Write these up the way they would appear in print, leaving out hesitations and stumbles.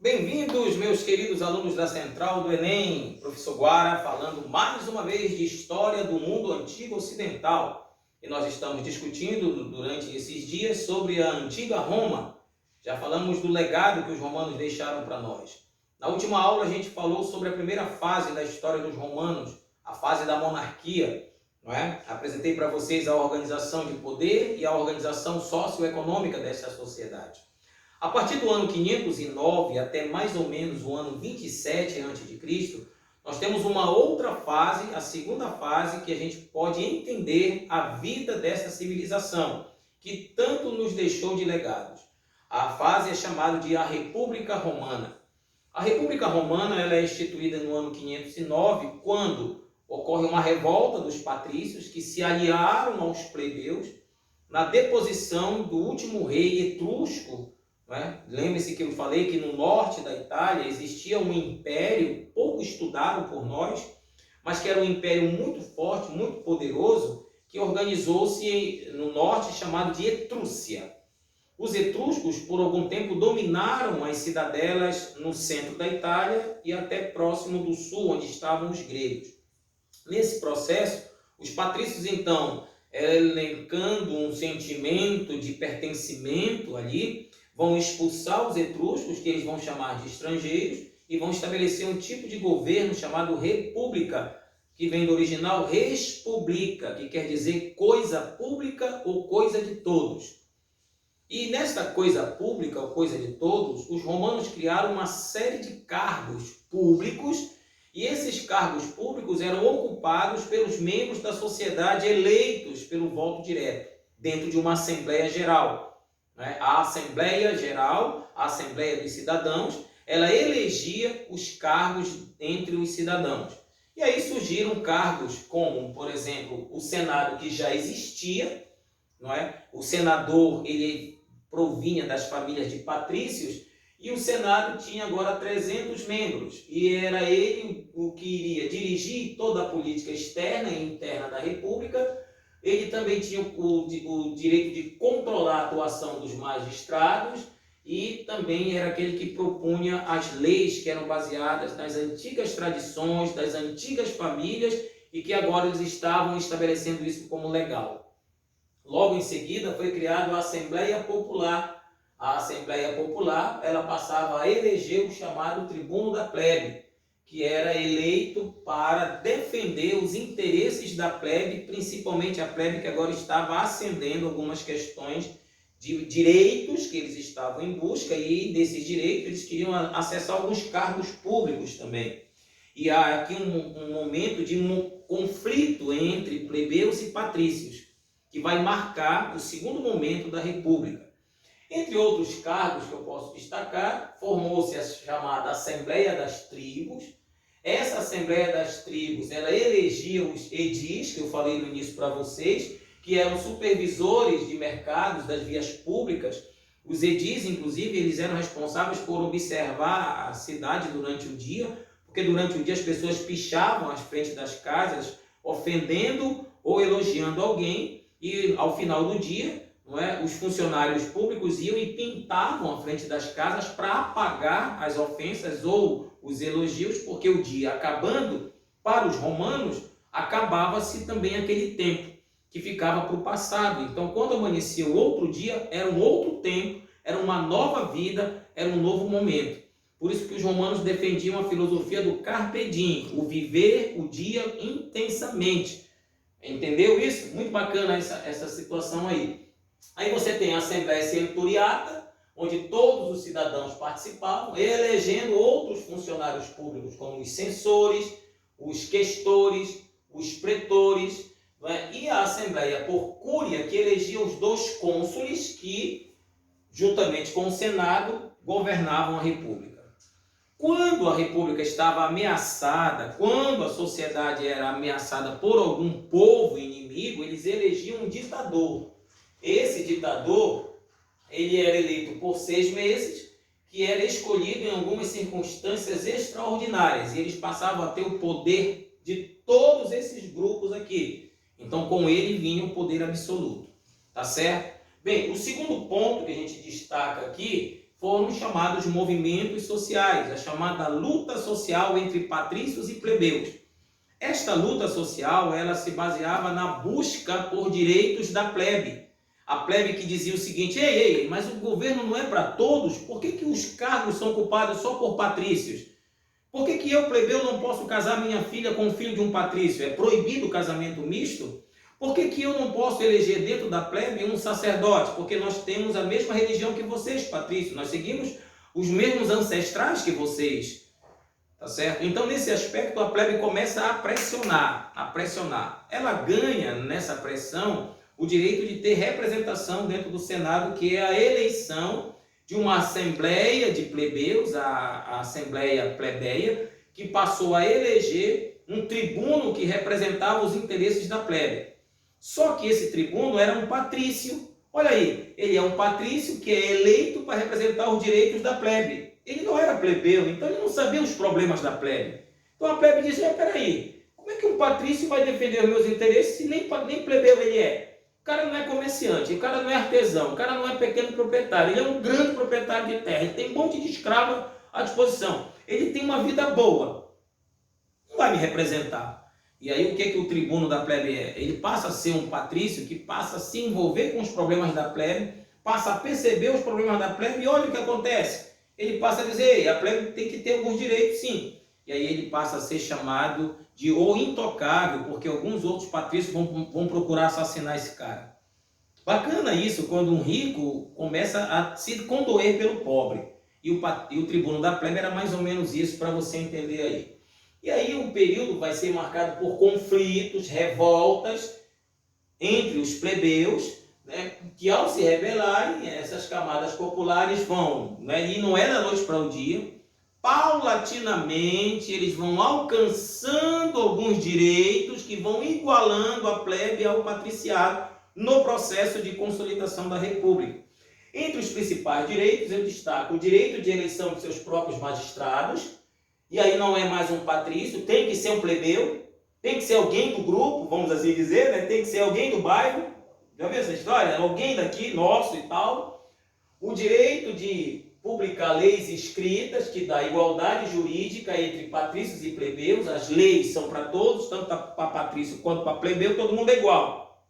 Bem-vindos, meus queridos alunos da Central do Enem, professor Guara, falando mais uma vez de história do mundo antigo ocidental. E nós estamos discutindo durante esses dias sobre a antiga Roma. Já falamos do legado que os romanos deixaram para nós. Na última aula a gente falou sobre a primeira fase da história dos romanos, a fase da monarquia, não é? Apresentei para vocês a organização de poder e a organização socioeconômica dessa sociedade. A partir do ano 509 até mais ou menos o ano 27 a.C., nós temos uma outra fase, a segunda fase, que a gente pode entender a vida dessa civilização, que tanto nos deixou de legados. A fase é chamada de a República Romana. A República Romana ela é instituída no ano 509, quando ocorre uma revolta dos patrícios que se aliaram aos plebeus na deposição do último rei etrusco. Lembre-se que eu falei que no norte da Itália existia um império pouco estudado por nós, mas que era um império muito forte, muito poderoso, que organizou-se no norte chamado de Etrúcia. Os etruscos, por algum tempo, dominaram as cidadelas no centro da Itália e até próximo do sul, onde estavam os gregos. Nesse processo, os patrícios, então, elencando um sentimento de pertencimento ali, vão expulsar os etruscos, que eles vão chamar de estrangeiros, e vão estabelecer um tipo de governo chamado república, que vem do original res publica, que quer dizer coisa pública ou coisa de todos. E nesta coisa pública ou coisa de todos, os romanos criaram uma série de cargos públicos, e esses cargos públicos eram ocupados pelos membros da sociedade eleitos pelo voto direto, dentro de uma Assembleia Geral. A Assembleia Geral, a Assembleia dos Cidadãos, ela elegia os cargos entre os cidadãos. E aí surgiram cargos como, por exemplo, o Senado, que já existia, não é? O senador ele provinha das famílias de patrícios, e o Senado tinha agora 300 membros, e era ele o que iria dirigir toda a política externa e interna da República. Ele também tinha o direito de controlar a atuação dos magistrados e também era aquele que propunha as leis que eram baseadas nas antigas tradições, das antigas famílias e que agora eles estavam estabelecendo isso como legal. Logo em seguida foi criada a Assembleia Popular. A Assembleia Popular ela passava a eleger o chamado tribuno da plebe, que era eleito para defender os interesses da plebe, principalmente a plebe que agora estava ascendendo algumas questões de direitos que eles estavam em busca, e desses direitos eles queriam acessar alguns cargos públicos também. E há aqui um momento de um conflito entre plebeus e patrícios, que vai marcar o segundo momento da República. Entre outros cargos que eu posso destacar, formou-se a chamada Assembleia das Tribos. Essa Assembleia das Tribos, ela elegia os edis, que eu falei no início para vocês, que eram supervisores de mercados das vias públicas. Os edis, inclusive, eles eram responsáveis por observar a cidade durante o dia, porque durante o dia as pessoas pichavam às frente das casas, ofendendo ou elogiando alguém, e ao final do dia, os funcionários públicos iam e pintavam à frente das casas para apagar as ofensas ou os elogios, porque o dia acabando, para os romanos, acabava-se também aquele tempo que ficava para o passado. Então, quando amanhecia o outro dia, era um outro tempo, era uma nova vida, era um novo momento. Por isso que os romanos defendiam a filosofia do carpe diem, o viver o dia intensamente. Entendeu isso? Muito bacana essa situação aí. Aí você tem a Assembleia Centuriata, onde todos os cidadãos participavam, elegendo outros funcionários públicos, como os censores, os questores, os pretores, e a Assembleia por Cúria, que elegia os 2 cônsules que, juntamente com o Senado, governavam a República. Quando a República estava ameaçada, quando a sociedade era ameaçada por algum povo inimigo, eles elegiam um ditador. Esse ditador, ele era eleito por 6 meses, que era escolhido em algumas circunstâncias extraordinárias, e eles passavam a ter o poder de todos esses grupos aqui. Então, com ele vinha o poder absoluto. Tá certo? Bem, o segundo ponto que a gente destaca aqui foram chamados movimentos sociais, a chamada luta social entre patrícios e plebeus. Esta luta social, ela se baseava na busca por direitos da plebe. A plebe que dizia o seguinte: ei, mas o governo não é para todos? Por que os cargos são ocupados só por patrícios? Por que eu, plebeu, não posso casar minha filha com o filho de um patrício? É proibido o casamento misto? Por que eu não posso eleger dentro da plebe um sacerdote? Porque nós temos a mesma religião que vocês, patrícios. Nós seguimos os mesmos ancestrais que vocês. Tá certo? Então, nesse aspecto, a plebe começa a pressionar. Ela ganha, nessa pressão, o direito de ter representação dentro do Senado, que é a eleição de uma assembleia de plebeus, a Assembleia Plebeia, que passou a eleger um tribuno que representava os interesses da plebe. Só que esse tribuno era um patrício. Olha aí, ele é um patrício que é eleito para representar os direitos da plebe. Ele não era plebeu, então ele não sabia os problemas da plebe. Então a plebe diz: peraí, como é que um patrício vai defender os meus interesses se nem plebeu ele é? O cara não é comerciante, o cara não é artesão, o cara não é pequeno proprietário, ele é um grande proprietário de terra, ele tem um monte de escravo à disposição, ele tem uma vida boa, não vai me representar. E aí o que o tribuno da plebe é? Ele passa a ser um patrício que passa a se envolver com os problemas da plebe, passa a perceber os problemas da plebe e olha o que acontece. Ele passa a dizer: a plebe tem que ter alguns direitos, sim. E aí ele passa a ser chamado de o intocável, porque alguns outros patrícios vão procurar assassinar esse cara. Bacana isso, quando um rico começa a se condoer pelo pobre. E o tribuno da plebe era mais ou menos isso, para você entender aí. E aí o período vai ser marcado por conflitos, revoltas entre os plebeus, né, que ao se rebelarem, essas camadas populares vão, né, e não é da noite para o dia, paulatinamente eles vão alcançando alguns direitos que vão igualando a plebe ao patriciado no processo de consolidação da república. Entre os principais direitos eu destaco o direito de eleição de seus próprios magistrados, e aí não é mais um patrício, tem que ser um plebeu, tem que ser alguém do grupo, vamos assim dizer, né? Tem que ser alguém do bairro. Já viu essa história? Alguém daqui, nosso e tal. O direito de publicar leis escritas, que dá igualdade jurídica entre patrícios e plebeus. As leis são para todos, tanto para patrício quanto para plebeu, todo mundo é igual.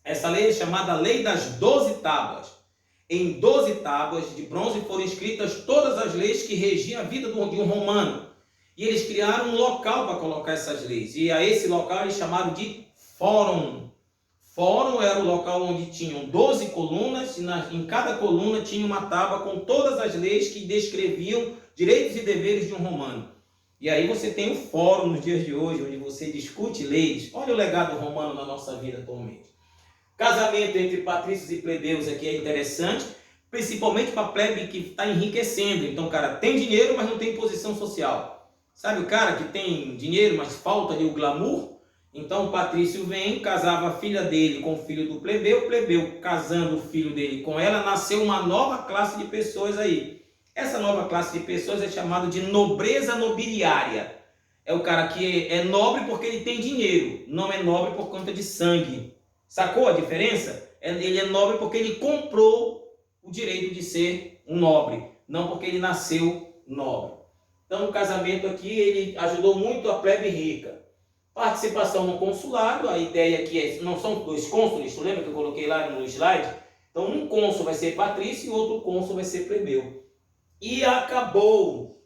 Essa lei é chamada Lei das 12 Tábuas. Em 12 tábuas de bronze foram escritas todas as leis que regiam a vida de um romano. E eles criaram um local para colocar essas leis. E a esse local eles chamaram de Fórum. Fórum era o local onde tinham 12 colunas, e em cada coluna tinha uma tábua com todas as leis que descreviam direitos e deveres de um romano. E aí você tem o fórum nos dias de hoje, onde você discute leis. Olha o legado romano na nossa vida atualmente. Casamento entre patrícios e plebeus aqui é interessante, principalmente para a plebe que está enriquecendo. Então o cara tem dinheiro, mas não tem posição social. Sabe o cara que tem dinheiro, mas falta-lhe o glamour? Então o patrício vem, casava a filha dele com o filho do plebeu, casando o filho dele com ela, nasceu uma nova classe de pessoas aí. Essa nova classe de pessoas é chamada de nobreza nobiliária. É o cara que é nobre porque ele tem dinheiro, não é nobre por conta de sangue. Sacou a diferença? Ele é nobre porque ele comprou o direito de ser um nobre, não porque ele nasceu nobre. Então o casamento aqui ele ajudou muito a plebe rica. Participação no consulado, a ideia aqui é, não são dois cônsules, tu lembra que eu coloquei lá no slide? Então um cônsul vai ser patrício e outro cônsul vai ser plebeu. E acabou,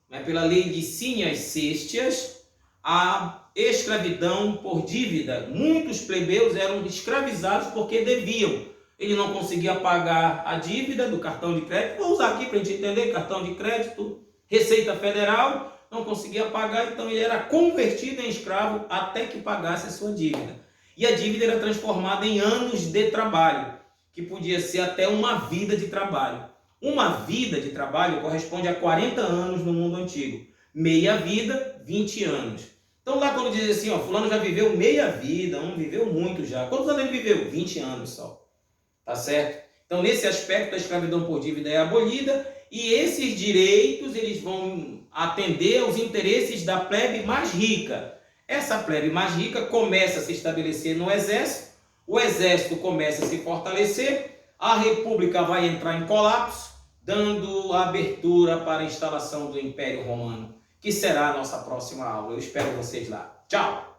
né, pela lei de Cineas Cestias, a escravidão por dívida. Muitos plebeus eram escravizados porque deviam. Ele não conseguia pagar a dívida do cartão de crédito. Vou usar aqui para a gente entender: cartão de crédito, Receita Federal, não conseguia pagar, então ele era convertido em escravo até que pagasse a sua dívida. E a dívida era transformada em anos de trabalho, que podia ser até uma vida de trabalho. Uma vida de trabalho corresponde a 40 anos no mundo antigo. Meia vida, 20 anos. Então lá quando diz assim, fulano já viveu meia vida, viveu muito já. Quantos anos ele viveu? 20 anos só. Tá certo? Então nesse aspecto a escravidão por dívida é abolida. E esses direitos eles vão atender aos interesses da plebe mais rica. Essa plebe mais rica começa a se estabelecer no exército, o exército começa a se fortalecer, a república vai entrar em colapso, dando abertura para a instalação do Império Romano, que será a nossa próxima aula. Eu espero vocês lá. Tchau!